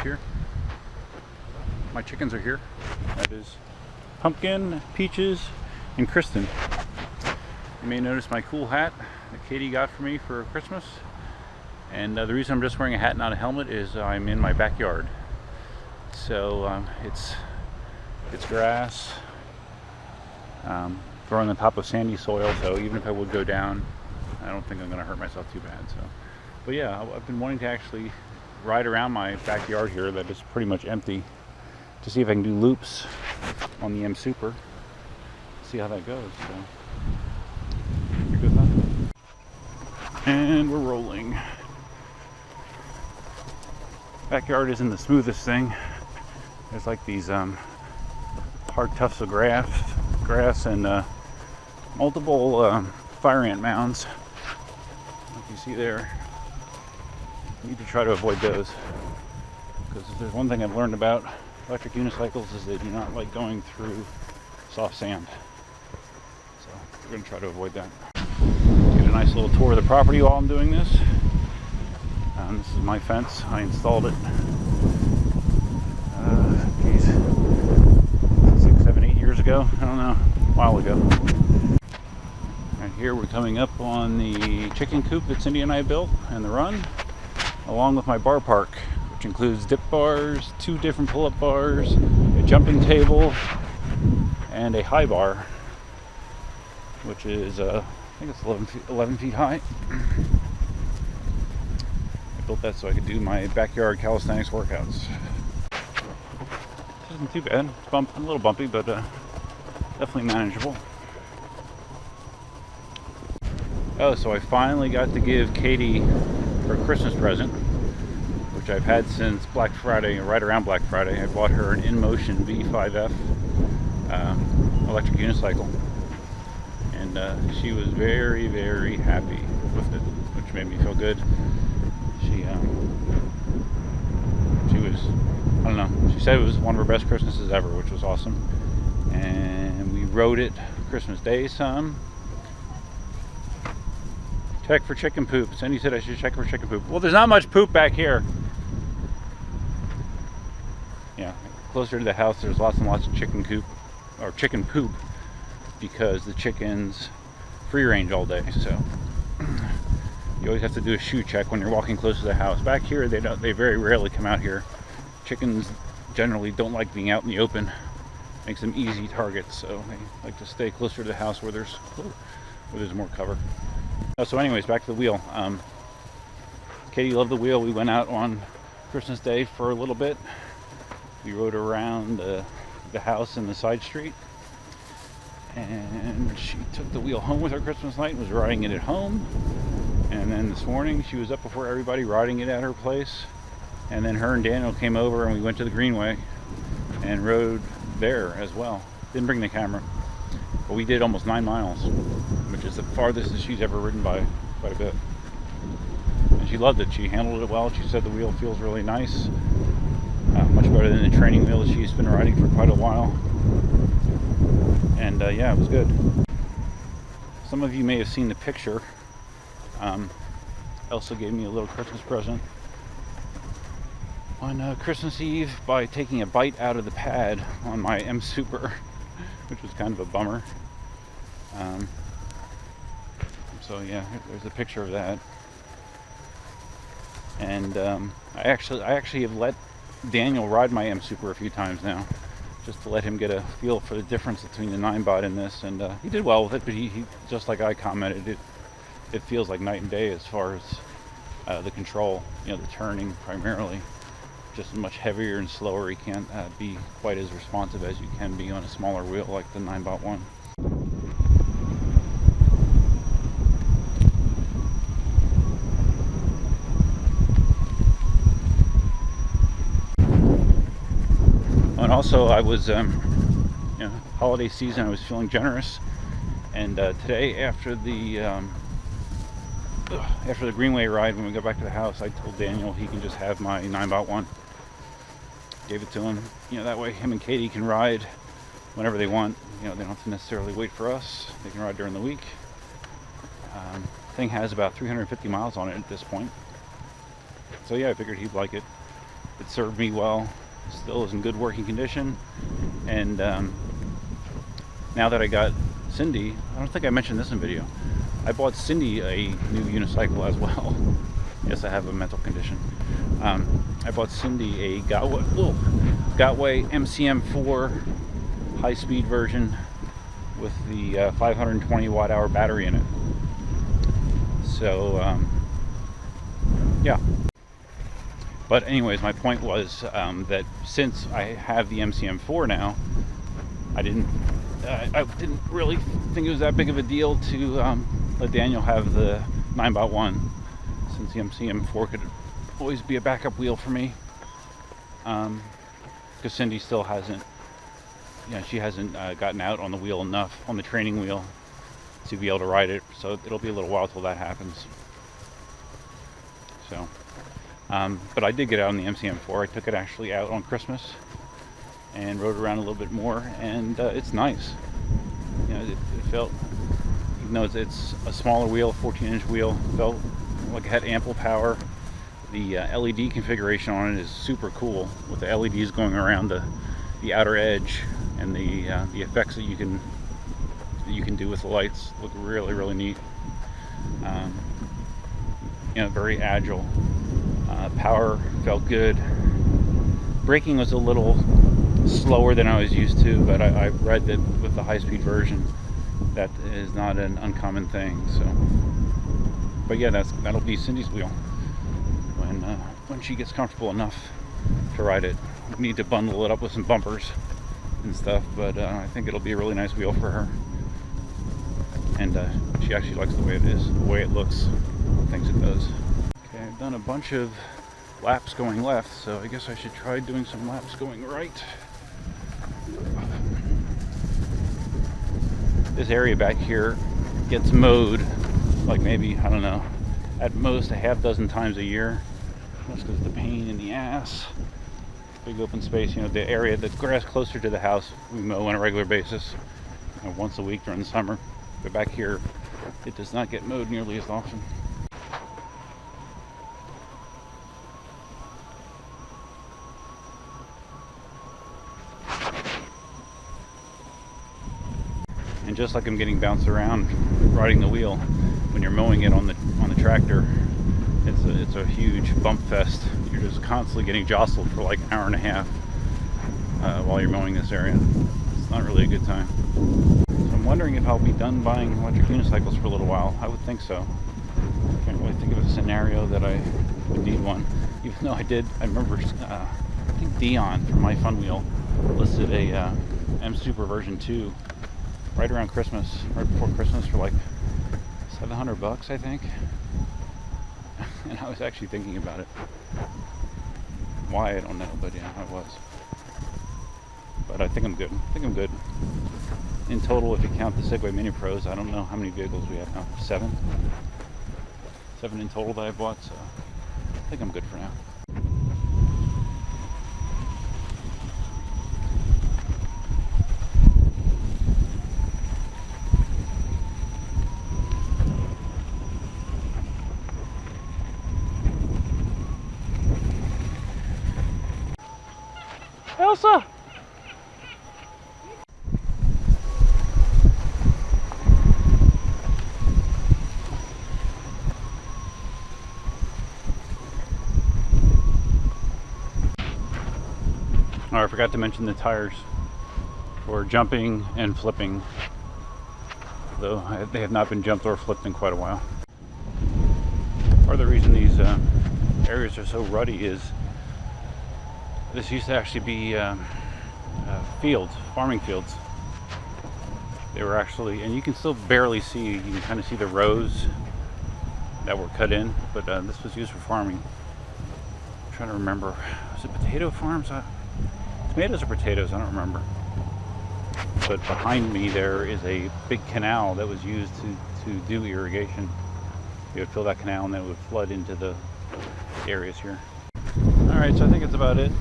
up here. My chickens are here. That is Pumpkin, Peaches, and Kristen. You may notice my cool hat that Katie got for me for Christmas. And the reason I'm just wearing a hat, not a helmet, is I'm in my backyard. So it's grass growing on top of sandy soil, so even if I would go down, I don't think I'm going to hurt myself too bad. So, but yeah, I've been wanting to actually ride around my backyard here that is pretty much empty to see if I can do loops on the Msuper. See how that goes. So, you're good with that? And we're rolling. Backyard isn't the smoothest thing. There's like these hard tufts of grass and multiple fire ant mounds, like you see there. You need to try to avoid those, because if there's one thing I've learned about electric unicycles is they do not like going through soft sand. So we're going to try to avoid that. Get a nice little tour of the property while I'm doing this. This is my fence. I installed it, 6, 7, 8 years ago. I don't know, a while ago. Right here we're coming up on the chicken coop that Cindy and I built and the run, along with my bar park, which includes dip bars, 2 different pull-up bars, a jumping table, and a high bar, which is I think it's 11 feet high. Built that so I could do my backyard calisthenics workouts. It isn't too bad. It's a little bumpy, but definitely manageable. Oh, so I finally got to give Katie her Christmas present, which I've had since Black Friday, right around Black Friday. I bought her an InMotion V5F electric unicycle, and she was very, very happy with it, which made me feel good. She was, I don't know, she said it was one of her best Christmases ever, which was awesome. And we rode it Christmas Day some. Check for chicken poop. Cindy said I should check for chicken poop. Well, there's not much poop back here. Yeah, closer to the house there's lots and lots of chicken poop, because the chickens free range all day, so you always have to do a shoe check when you're walking close to the house. Back here, they very rarely come out here. Chickens generally don't like being out in the open. Makes them easy targets, so they like to stay closer to the house where there's more cover. So anyways, back to the wheel. Katie loved the wheel. We went out on Christmas Day for a little bit. We rode around the house and the side street. And she took the wheel home with her Christmas night and was riding it at home. And then this morning she was up before everybody riding it at her place. And then her and Daniel came over and we went to the Greenway and rode there as well. Didn't bring the camera, but we did almost 9 miles, which is the farthest that she's ever ridden by quite a bit. And she loved it. She handled it well. She said the wheel feels really nice, much better than the training wheel that she's been riding for quite a while. And yeah, it was good. Some of you may have seen the picture. Elsa gave me a little Christmas present on Christmas Eve by taking a bite out of the pad on my Msuper, which was kind of a bummer. So yeah, there's a picture of that. And I actually have let Daniel ride my Msuper a few times now, just to let him get a feel for the difference between the 9-bot and this, and he did well with it. But he just like I commented, it feels like night and day as far as the control, the turning primarily. Just much heavier and slower. You can't be quite as responsive as you can be on a smaller wheel like the 9-bot one. And also I was, holiday season, I was feeling generous. And today after the Greenway ride, when we go back to the house, I told Daniel he can just have my 9-bot one. Gave it to him. That way him and Katie can ride whenever they want. They don't have to necessarily wait for us. They can ride during the week. Thing has about 350 miles on it at this point. So yeah, I figured he'd like it. It served me well. Still is in good working condition. And now that I got Cindy, I don't think I mentioned this in video, I bought Cindy a new unicycle as well. Yes, I have a mental condition. I bought Cindy a Gotway MCM4 high-speed version with the 520 watt-hour battery in it. So yeah. But anyways, my point was that since I have the MCM4 now, I didn't really think it was that big of a deal to let Daniel have the 9x1, since the MCM4 could always be a backup wheel for me. Because Cindy still hasn't, she hasn't gotten out on the wheel enough, on the training wheel, to be able to ride it. So it'll be a little while till that happens. So, but I did get out on the MCM4. I took it actually out on Christmas and rode around a little bit more, and it's nice. It felt, even though it's a smaller wheel, 14-inch wheel, felt like it had ample power. The LED configuration on it is super cool, with the LEDs going around the outer edge, and the effects that you can do with the lights look really, really neat. Very agile. Power felt good. Braking was a little slower than I was used to, but I read that with the high-speed version, that is not an uncommon thing. So, but yeah, that'll be Cindy's wheel when she gets comfortable enough to ride it. We need to bundle it up with some bumpers and stuff, but I think it'll be a really nice wheel for her. And she actually likes the way it is, the way it looks, thinks it does. Okay, I've done a bunch of laps going left, so I guess I should try doing some laps going right. This area back here gets mowed like maybe, I don't know, at most a half dozen times a year. That's because the pain in the ass. Big open space, the area, the grass closer to the house, we mow on a regular basis, once a week during the summer. But back here, it does not get mowed nearly as often. And just like I'm getting bounced around riding the wheel, when you're mowing it on the tractor, it's a huge bump fest. You're just constantly getting jostled for like an hour and a half while you're mowing this area. It's not really a good time. So I'm wondering if I'll be done buying electric unicycles for a little while. I would think so. I can't really think of a scenario that I would need one. Even though I remember, I think Dion from My Fun Wheel listed a Msuper version 2 right around Christmas, right before Christmas, for like $700, I think. And I was actually thinking about it. Why, I don't know, but yeah, I was. But I think I'm good. In total, if you count the Segway Mini Pros, I don't know how many vehicles we have now. 7? 7 in total that I bought, so I think I'm good for now. Elsa! Oh, I forgot to mention the tires for jumping and flipping, though they have not been jumped or flipped in quite a while. Part of the reason these areas are so ruddy is this used to actually be fields, farming fields. They were actually, and you can still barely see, you can kind of see the rows that were cut in, but this was used for farming. I'm trying to remember, was it potato farms? Tomatoes or potatoes, I don't remember. But behind me there is a big canal that was used to do irrigation. You would fill that canal and then it would flood into the areas here. Alright, so I think that's about it.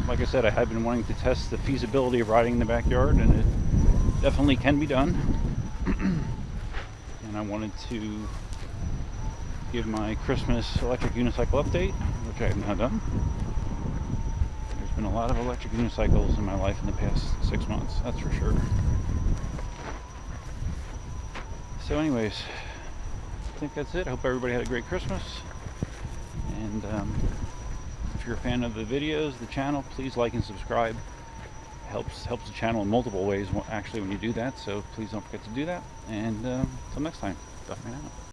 Like I said, I had been wanting to test the feasibility of riding in the backyard, and it definitely can be done. And I wanted to give my Christmas electric unicycle update, which I have now done. been a lot of electric unicycles in my life in the past 6 months, that's for sure. So anyways, I think that's it. I hope everybody had a great Christmas. And if you're a fan of the videos, the channel, please like and subscribe. Helps the channel in multiple ways actually when you do that, so please don't forget to do that. And until next time, Duffman out.